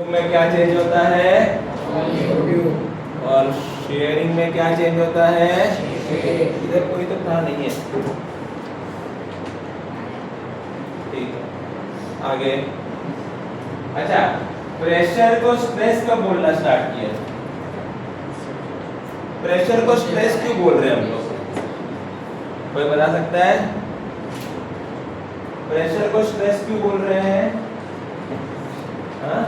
में क्या चेंज होता है और शेयरिंग में क्या चेंज होता है। इधर कोई तो था नहीं है, ठीक है आगे। अच्छा, प्रेशर को स्ट्रेस कब बोलना स्टार्ट किया? प्रेशर को स्ट्रेस क्यों बोल रहे हैं हम लोग? कोई बता सकता है? प्रेशर को स्ट्रेस क्यों बोल रहे हैं? हाँ,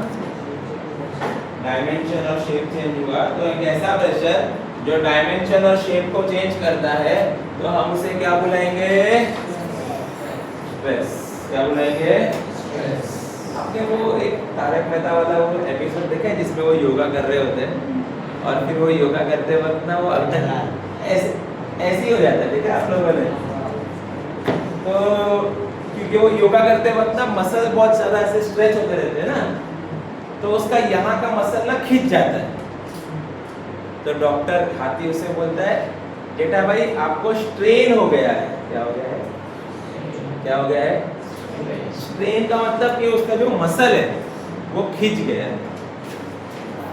डायमेंशन और शेप चेंज हुआ तो एक ऐसा प्रेशर जो डायमेंशन और शेप को चेंज करता है तो हम उसे क्या बुलाएंगे? स्ट्रेस। क्या बुलाएंगे? स्ट्रेस। आपने वो एक तारक मेहता वाला वो एपिसोड देखा है जिसमें वो योगा कर रहे होते हैं और फिर वो योगा करते वक्त ना वो ऐसे ही हो जाता है, देखा आप लोगों ने? तो क्योंकि वो योगा करते वक्त ना मसल बहुत ज्यादा ऐसे स्ट्रेच होते रहते हैं ना, तो उसका यहाँ का मसल ना खिंच जाता है। तो डॉक्टर हाथी उसे बोलता है, बेटा भाई आपको स्ट्रेन हो गया है। क्या हो गया है? क्या हो गया है? स्ट्रेन का मतलब कि उसका जो मसल है वो खिंच गया है।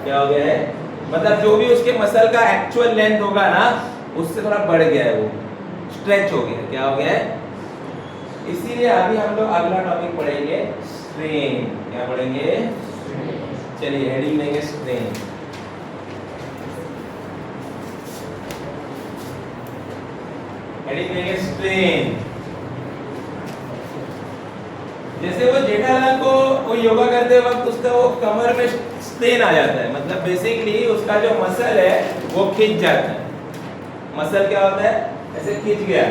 क्या हो गया है? मतलब जो भी उसके मसल का एक्चुअल लेंथ होगा ना उससे थोड़ा बढ़ गया है, वो स्ट्रेच हो गया। क्या हो गया है? इसीलिए अभी हम लोग अगला टॉपिक पढ़ेंगे स्ट्रेन। क्या पढ़ेंगे? चलिए हेडिंग लेंगे स्ट्रेन। हेडिंग लेंगे स्ट्रेन। जैसे वो जेठालाल को वो योगा करते वक्त उसका वो कमर में स्ट्रेन आ जाता है, मतलब बेसिकली उसका जो मसल है वो खिंच जाता है। मसल क्या होता है? ऐसे खिंच गया।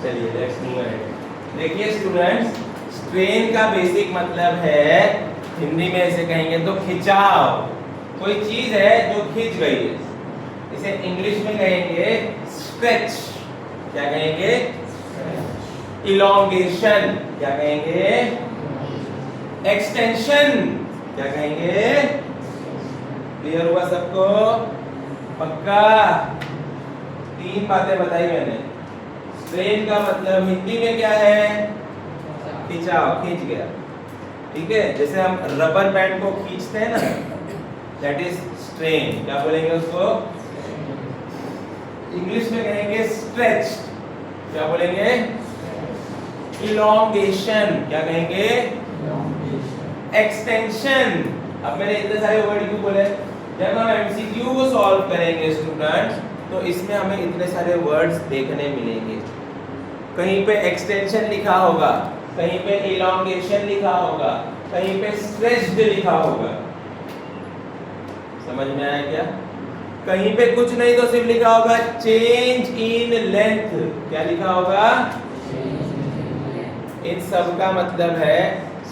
चलिए लेट्स मूव अहेड। देखिए स्टूडेंट्स, स्ट्रेन का बेसिक मतलब है, हिंदी में ऐसे कहेंगे तो खिंचाव। कोई चीज है जो खिंच गई है, इसे इंग्लिश में कहेंगे स्ट्रेच। क्या कहेंगे? इलॉन्गेशन। क्या कहेंगे? एक्सटेंशन। क्या कहेंगे? क्लियर हुआ सबको? पक्का? तीन बातें बताई मैंने। स्ट्रेन का मतलब हिंदी में क्या है? खिंचाव, खींच गया। ठीक है, जैसे हम रबर बैंड को खींचते हैं ना, दैट इज स्ट्रेन। क्या बोलेंगे उसको? इंग्लिश में कहेंगे स्ट्रेच। क्या बोलेंगे? इलॉन्गेशन। क्या कहेंगे? एक्सटेंशन। अब मैंने इतने सारे वर्ड क्यों बोले? जब हम एमसीक्यू को सॉल्व करेंगे स्टूडेंट्स तो इसमें हमें इतने सारे वर्ड्स देखने मिलेंगे। कहीं पे एक्सटेंशन लिखा होगा, कहीं पे इलॉन्गेशन लिखा होगा, कहीं पे स्ट्रेच्ड लिखा होगा। समझ में आया क्या? कहीं पे कुछ नहीं तो सिर्फ लिखा होगा चेंज इन लेंथ। क्या लिखा होगा? इन सब का मतलब है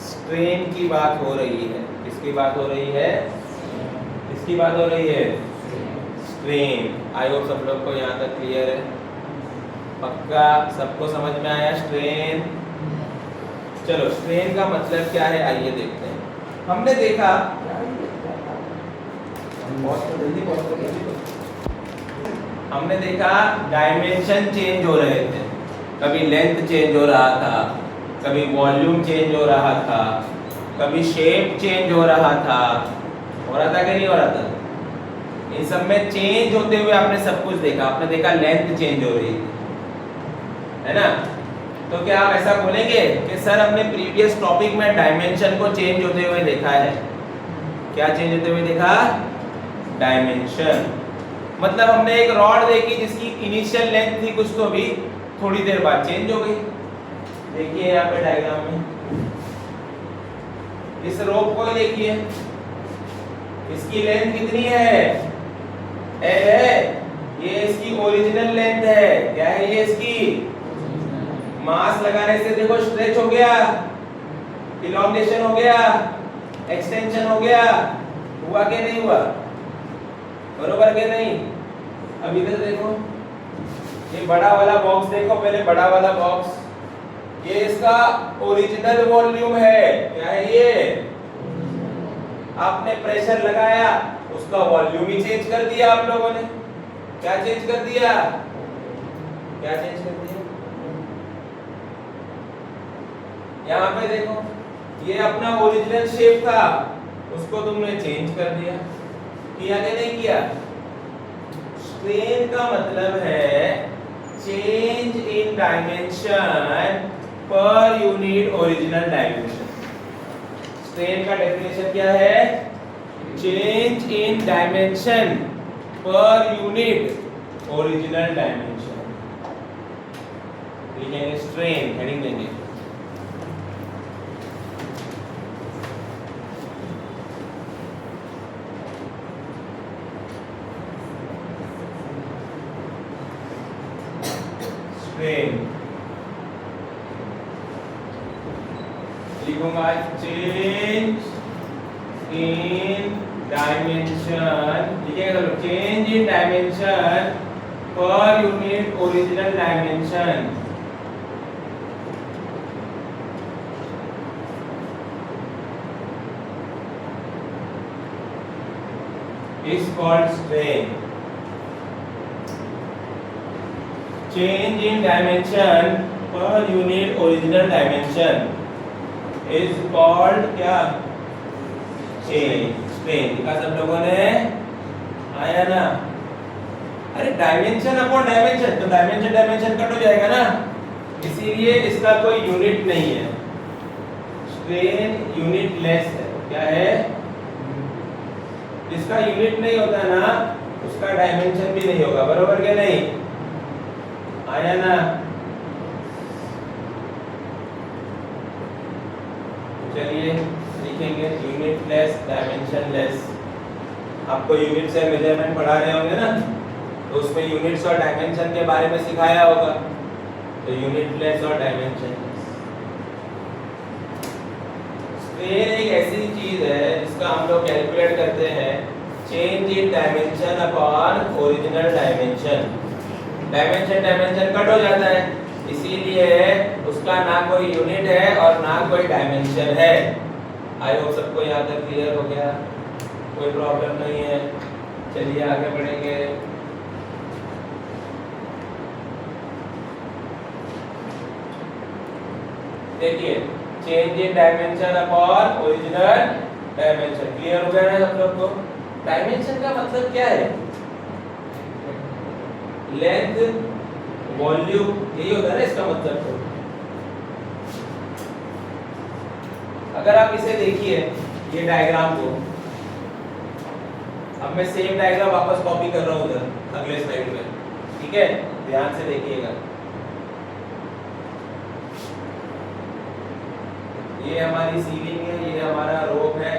स्ट्रेन की बात हो रही है। किसकी बात हो रही है? किसकी बात हो रही है? स्ट्रेन। आई होप सब लोग को यहाँ तक क्लियर है। पक्का सबको समझ में आया स्ट्रेन? चलो स्ट्रेन का मतलब क्या है आइए देखते हैं। हमने देखा हमने देखा डायमेंशन चेंज हो रहे थे, कभी लेंथ चेंज हो रहा था, कभी वॉल्यूम चेंज हो रहा था, कभी शेप चेंज हो रहा था। हो रहा था कि नहीं हो रहा था? इन सब में चेंज होते हुए आपने सब कुछ देखा। आपने देखा लेंथ चेंज हो रही थी, है ना? तो क्या आप ऐसा बोलेंगे कि सर हमने प्रीवियस टॉपिक में डायमेंशन को चेंज होते हुए देखा है? क्या चेंज होते हुए देखा? डायमेंशन। मतलब हमने एक रॉड देखी जिसकी इनिशियल लेंथ थी कुछ तो भी थोड़ी देर बाद चेंज हो गई। देखिए यहाँ पे डायग्राम में इस रोप को देखिए, इसकी लेंथ कितनी है? एल है। ये इसकी ओरिजिनल लेंथ है। क्या है ये? इसकी मास लगाने से देखो स्ट्रेच हो गया, इलॉन्गेशन हो गया, एक्सटेंशन हो गया। हुआ कि नहीं हुआ? बरोबर के नहीं? अब इधर देखो, ये बड़ा वाला बॉक्स देखो पहले, बड़ा वाला बॉक्स, ये इसका ओरिजिनल वॉल्यूम है। क्या है ये? आपने प्रेशर लगाया, उसका वॉल्यूम ही चेंज कर दिया आप लोगों ने। क्या चेंज कर दिया? क्या चेंज कर दिया? यहाँ पे देखो, ये अपना ओरिजिनल शेप था, उसको तुमने चेंज कर दिया। किया कि नहीं किया? स्ट्रेन का मतलब है change in dimension per unit original dimension. Strain का डेफिनेशन क्या है? Change in dimension per unit original dimension. लिखेंगे स्ट्रेन, हेडिंग देंगे। स्ट्रेन लिखूंगा चेंज इन डायमेंशन, लिखिएगा तो change in dimension per unit original dimension is called strain. Change in dimension per unit original dimension is called क्या? strain। लिखा सब लोगों ने? आया ना? अरे डायमेंशन अपॉन डायमेंशन, तो डायमेंशन डायमेंशन कट हो जाएगा ना, इसीलिए इसका कोई यूनिट नहीं है। स्ट्रेन यूनिट लेस है। क्या है? जिसका यूनिट नहीं होता ना, उसका डायमेंशन भी नहीं होगा। बरोबर क्या नहीं? आया ना? चलिए लिखेंगे यूनिट लेस, डायमेंशन लेस। आपको यूनिट से मेजरमेंट पढ़ा रहे होंगे ना, तो उसमें यूनिट्स और डायमेंशन के बारे में सिखाया होगा। तो यूनिट लेस और डायमेंशन लेस। स्ट्रेन एक ऐसी चीज है जिसका हम लोग कैलकुलेट करते हैं change in dimension upon original dimension. Dimension dimension cut हो जाता है, इसीलिए उसका ना कोई यूनिट है और ना कोई डायमेंशन है। आई होप सबको यहाँ तक क्लियर हो गया, कोई प्रॉब्लम नहीं है। चलिए आगे बढ़ेंगे। देखिए change in dimension upon original dimension, clear हो गया ना सब लोग को? डायमेंशन का मतलब क्या है? लेंथ, वॉल्यूम, यही होता है ना इसका मतलब। तो अगर आप इसे देखिए, ये डायग्राम को, अब मैं सेम डायग्राम वापस कॉपी कर रहा हूँ उधर अगले स्लाइड में, ठीक है? ध्यान से देखिएगा। ये हमारी सीलिंग है, ये हमारा रोप है,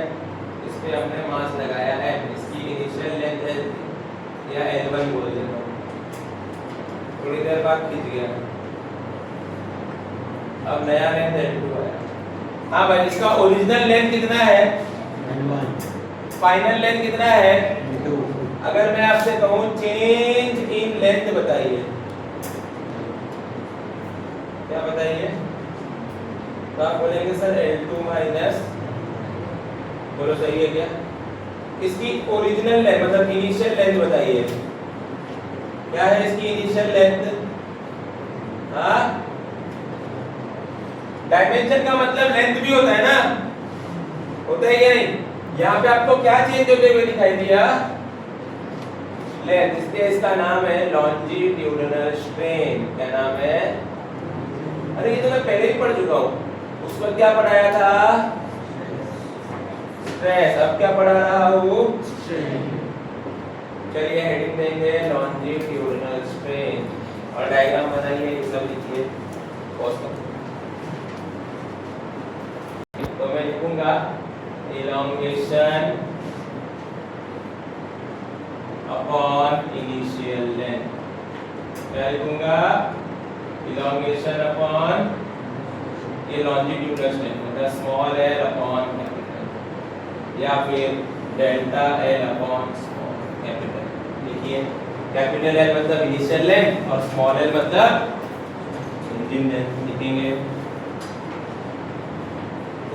इस पे हमने मास लगाया है। इसकी इनिशियल लेंथ है या L1 बोल देता हूँ, थोड़ी देर बाद खींच गया, अब नया लेंथ L2 आया। हाँ भाई, इसका ओरिजिनल लेंथ कितना है? L1। फाइनल लेंथ कितना है? L2। अगर मैं आपसे कहूँ चेंज इन लेंथ बताइए, क्या बताइए? तो आप बोलेंगे सर L2 माइनस, बोलो सही है क्या? इसकी ओरिजिनल लेंथ मतलब इनिशियल लेंथ बताइए, क्या है इसकी इनिशियल लेंथ? हाँ, डायमेंशन का मतलब लेंथ भी होता है ना, होता है क्या नहीं? यहाँ पे आपको क्या चेंज होते हुए दिखाई दिया? लेंथ। इसलिए इसका नाम है लॉन्जिट्यूडिनल स्ट्रेन। क्या नाम है? अरे ये तो मैं पहले ही पढ़ चुका हूँ, उस वक्त क्या पढ़ाया था? स्ट्रेस। अब क्या पढ़ा रहा हूँ? स्ट्रेन। चलिए हेडिंग देंगे लॉन्जिट्यूडिनल स्ट्रेन और डायग्राम बनाइए, ये सब लिखिए। पॉज करो। तो मैं लिखूंगा elongation अपॉन इनिशियल लेंथ। क्या लिखूंगा? elongation अपॉन ये लॉन्जिट्यूडिनल स्ट्रेन मतलब स्मॉल l अपॉन कैपिटल, या फिर delta l upon small capital. देखिए कैपिटल L मतलब इनिशियल लेंथ और स्मॉल l मतलब चेंजिंग लेंथ। लिखेंगे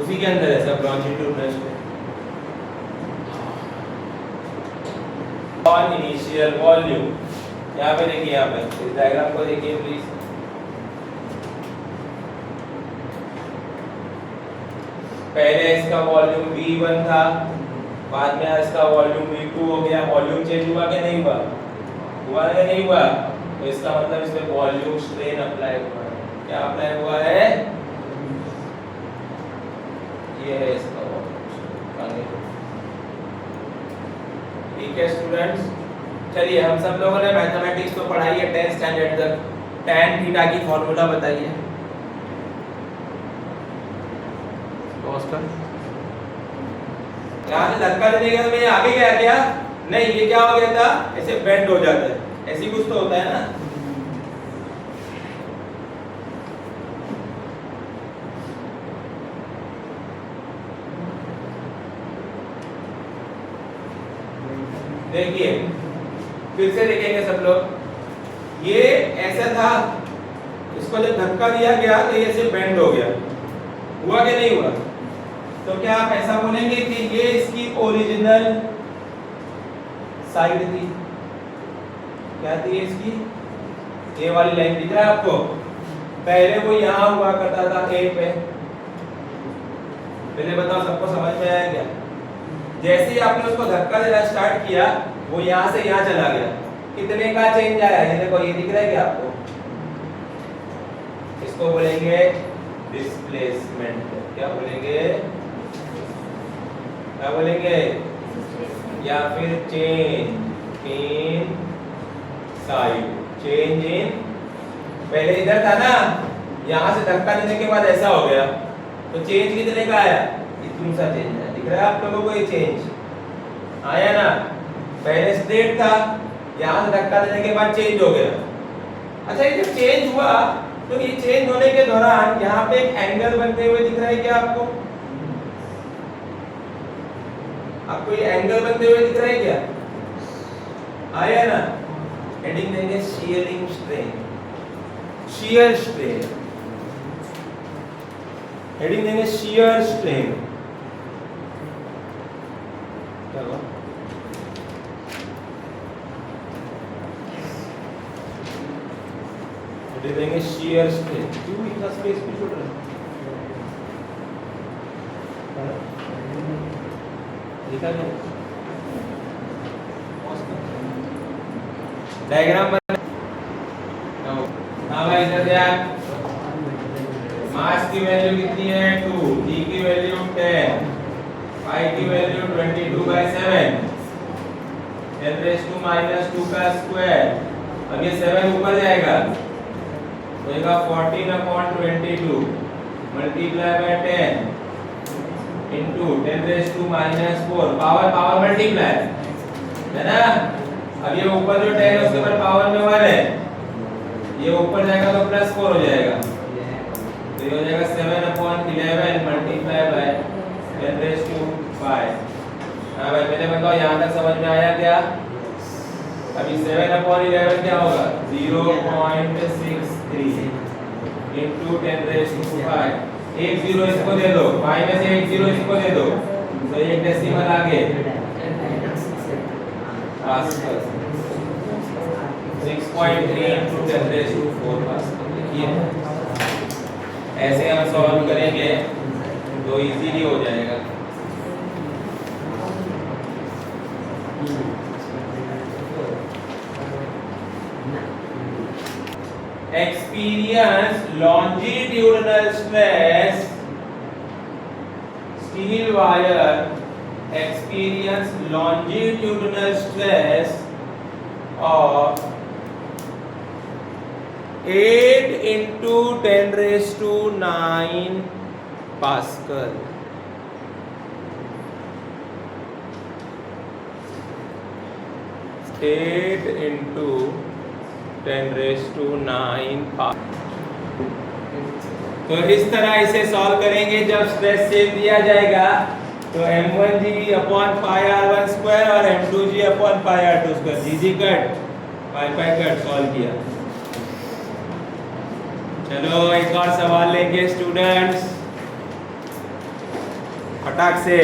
उसी के अंदर है सब लॉन्जिट्यूडिनल स्ट्रेन। और इनिशियल वॉल्यूम यहाँ पे देखिए, यहाँ पे इस डायग्राम को देखिए प्लीज। पहले इसका वॉल्यूम V1 था, बाद में इसका वॉल्यूम V2 हो गया। वॉल्यूम चेंज हुआ कि नहीं हुआ? हुआ या नहीं हुआ? तो इसका मतलब इसमें वॉल्यूम स्ट्रेन अप्लाई हुआ है। क्या अप्लाई हुआ है? ये है इसका वॉल्यूम। ठीक है स्टूडेंट्स, चलिए हम सब लोगों ने मैथमेटिक्स तो पढ़ाई है 10th स्टैंडर्ड तक। tan थीटा की फॉर्मूला बताइए। यहाँ से धक्का देने के बाद ये आगे गया क्या? नहीं, ये क्या हो गया था? ऐसे बेंड हो जाता है, ऐसी कुछ तो होता है ना। देखिए फिर से देखेंगे सब लोग। ये ऐसा था, इसको जब धक्का दिया गया तो ये ऐसे बेंड हो गया। हुआ कि नहीं हुआ? तो क्या आप ऐसा बोलेंगे कि ये इसकी ओरिजिनल साइड थी? क्या थी इसकी? ये वाली लाइन दिख रहा है आपको? पहले वो यहां हुआ करता था ए पे। पहले बताओ सबको समझ में आया क्या? जैसे ही आपने उसको धक्का देना स्टार्ट किया, वो यहां से यहां चला गया। कितने का चेंज आया? ये देखो, ये दिख रहा है क्या आपको? इसको बोलेंगे डिस्प्लेसमेंट। क्या बोलेंगे? क्या बोलेंगे? या फिर change in side. Change in, पहले इधर था ना, यहां से धक्का देने के बाद ऐसा हो गया, तो चेंज कितने का आया? इतना सा चेंज है। दिख रहा है आप लोगों को? ये चेंज आया ना। पहले स्ट्रेट था, यहां से धक्का देने के बाद चेंज हो गया। अच्छा, ये जब चेंज हुआ तो ये चेंज होने के दौरान यहाँ पे एक एंगल बनते हुए दिख रहा है क्या आपको? आपको ये एंगल बनते हुए दिख रहा है क्या? आया ना? हेडिंग देंगे shearing strain, shear strain. Heading देंगे शीयर स्ट्रेन। चलो हेडिंग देंगे शीयर स्ट्रेन। क्यों इतना स्पेस भी छोड़ रहे हैं? लिखा नहीं डायग्राम बना। हाँ भाई इधर ध्यान। मास की वैल्यू कितनी है? 2, जी की वैल्यू 10, पाई की वैल्यू 22/7, 10⁻² का स्क्वायर। अब ये 7 ऊपर जाएगा तो ये 14/22 multiply by 10 into 10⁻⁴। Power multiply है ना। अब ये ऊपर जो 10 है उसके ऊपर पावर में 1 है, ये ऊपर जाएगा तो +4 हो जाएगा, तो ये हो जाएगा 7/11 मल्टीप्लाई बाय 10⁵। हाँ भाई पहले बताओ यहाँ तक समझ में आया क्या? अभी 7/11 क्या होगा? 0.63 into 10⁵। एक 0 इसको दे दो, पाई में से एक 0 इसको दे दो, तो एक डेसिमल आगे 6.3 into 10⁴ पास्कल। देखिए ऐसे हम सॉल्व करेंगे तो इजीली हो जाएगा। Experience longitudinal stress, steel wire experience longitudinal stress of 8 into 10⁹ Pascal. Eight into 10⁹ Pascal। तो इस तरह इसे सॉल्व करेंगे। जब स्ट्रेस सेव दिया जाएगा तो m1g/πr1² और m2g/πr2²। जी कट, पाई कट, सॉल्व किया। चलो एक और सवाल लेंगे स्टूडेंट्स, फटाक से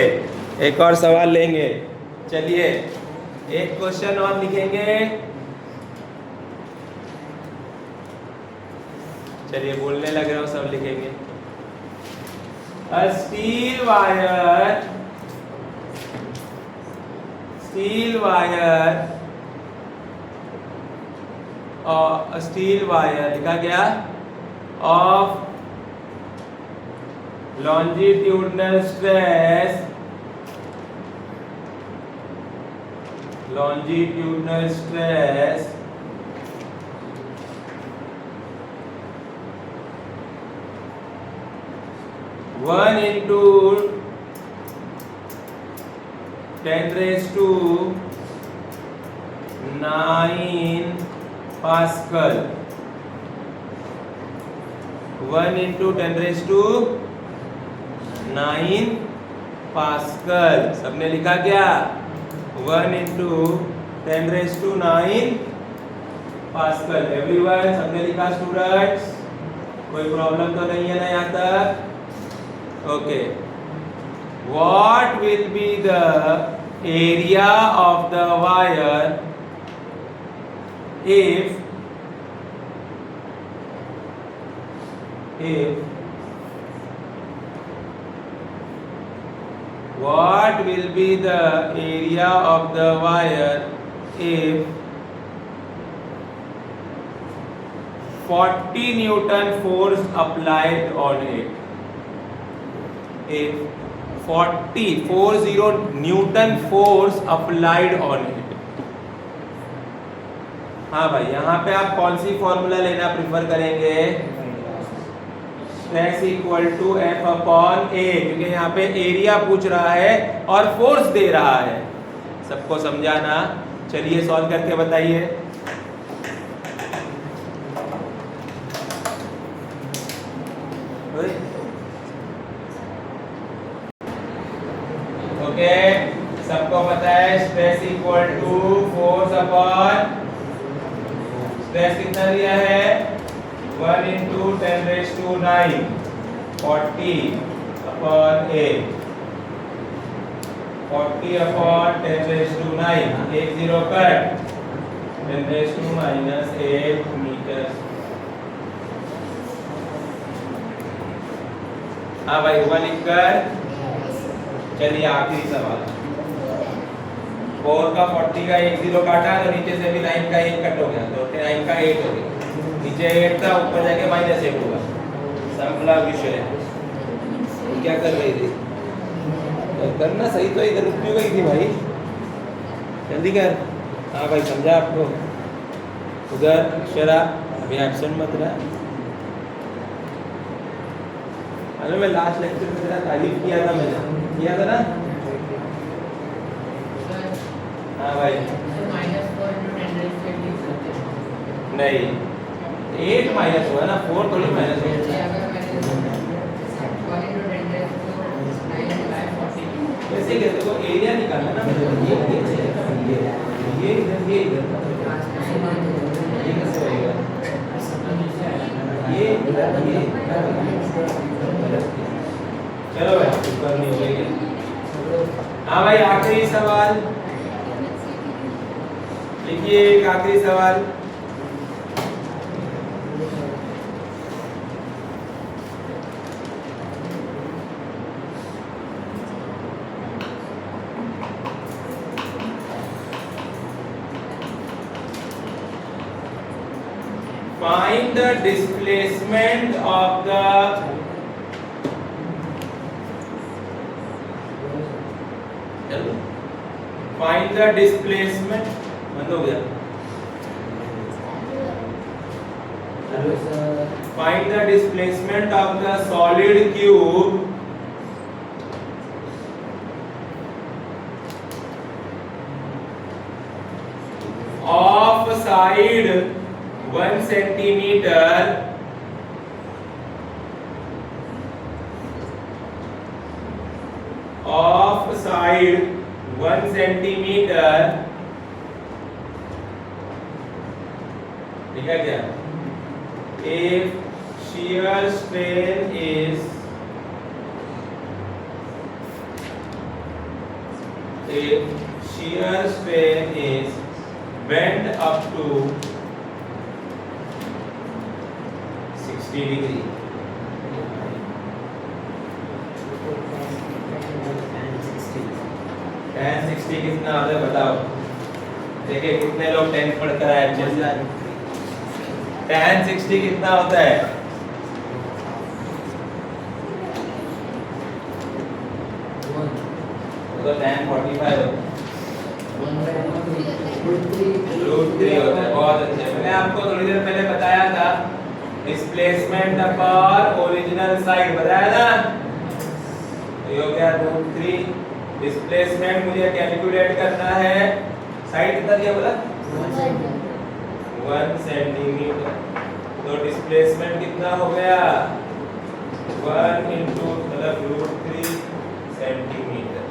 एक और सवाल लेंगे। चलिए एक क्वेश्चन और लिखेंगे। चलिए बोलने लग रहा हूँ, सब लिखेंगे। A steel wire लिखा गया of longitudinal stress 1 into 10⁹9 Pascal। 1 into 10⁹9 pascal. सबने लिखा क्या? 1 into 10⁹9 पास्कल। एवरीवन सबने लिखा स्टूडेंट्स? कोई प्रॉब्लम तो नहीं है ना यहाँ तक? Okay. What will be the area of the wire if what will be the area of the wire if 40 Newton force applied on it? If 40 Newton force applied on it। हाँ भाई, यहाँ पे आप कौन सी फॉर्मूला लेना prefer करेंगे? Stress equal to F upon A, क्योंकि यहाँ पे एरिया पूछ रहा है और फोर्स दे रहा है। सबको समझाना। चलिए सॉल्व करके बताइए। ओके, सबको पता है stress equal to force upon, stress कितना दिया है? 1 into 10⁹9 40 upon A। 40 upon 10⁹9, 1 0 cut, 10⁻⁸8 metre. हाँ भाई, हुआ लिखकर। चलिए आखिरी सवाल। 4 का 40 का 1 0 काटा तो नीचे से भी 9 का 1 कट हो गया, तो 9 का 8 हो गया। नीचे 8 था, ऊपर जाके -8 होगा। संपला विषय। क्या कर रही थी? करना सही तो इधर रुक गई थी भाई, जल्दी कर। हाँ भाई, समझा आपको? उधर शरा अभी एब्सेंट मत रहा। अरे मैं लास्ट लेक्चर में तेरा तारीफ किया था, मैंने किया था ना? हाँ भाई। नहीं, 8 माइनस हुआ ना, 4 थोड़ी माइनस हुआ। वैसे कहते को एरिया निकालना ना, ये इधर ये कैसे होएगा? ये चलो भाई, ऊपर नहीं हो गई। हाँ भाई, आखिरी सवाल लिखिए। एक आखिरी सवाल। Find the displacement of the बंद हो गया। Find the displacement of the solid cube of side 1 centimeter of side 1 centimeter। ठीक है क्या? If shear strain is bent up to 60 60 degree. tan 60 कितना होता है बताओ। देखिए कितने लोग 10 पढ़कर आए अच्छे से। tan 60 कितना होता है? तो tan 45 होता है। √3 होता है। बहुत अच्छे। मैंने आपको थोड़ी देर पहले बताया था डिस्प्लेसमेंट अपॉन ओरिजिनल साइड बताया ना। तो ये हो गया √3। डिस्प्लेसमेंट मुझे कैलकुलेट करना है। साइड कितना दिया बोला? 1 सेंटीमीटर। तो डिस्प्लेसमेंट कितना हो गया? 1 इंटू मतलब √3 सेंटीमीटर।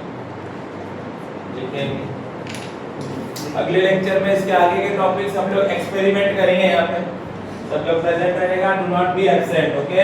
लिखेंगे। अगले लेक्चर में इसके आगे के टॉपिक्स हम लोग एक्सपेरिमेंट करेंगे। यहाँ पे सब लोग प्रेजेंट रहेगा। Do not be absent. Okay.